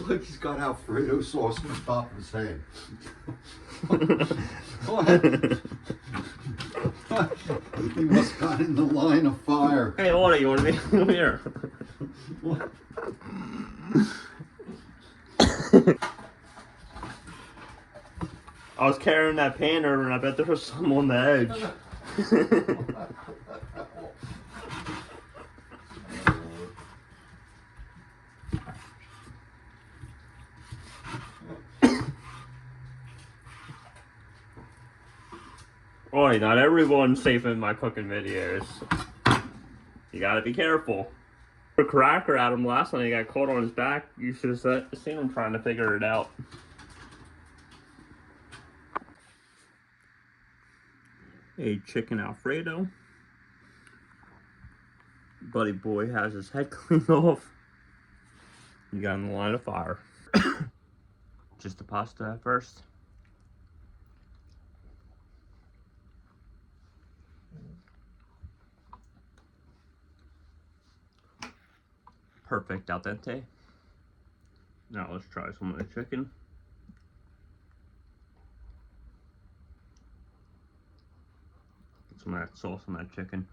like he's got Alfredo sauce on the top of his head. He must have got in the line of fire. Hey, what you want to be? Come here. What? I was carrying that pan over and I bet there was some on the edge. Boy, not everyone's safe in my cooking videos. You gotta be careful. A cracker at him last time he got caught on his back. You should have seen him trying to figure it out. A chicken Alfredo. Buddy boy has his head cleaned off. You got in the line of fire. Just the pasta at first. Perfect al dente. Now let's try some of the chicken. Get some of that sauce on that chicken.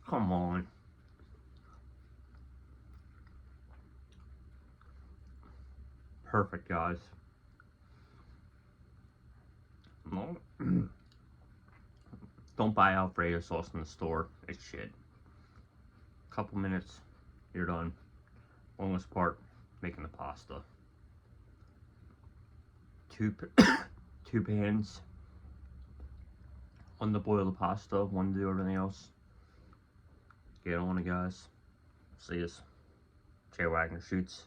Come on. Perfect, guys. Don't buy Alfredo sauce in the store. It's shit. Couple minutes, you're done. Longest part, making the pasta. Two pans. One to boil the pasta, one to do everything else. Get on it, guys. See us. Jay Wagner Shoots.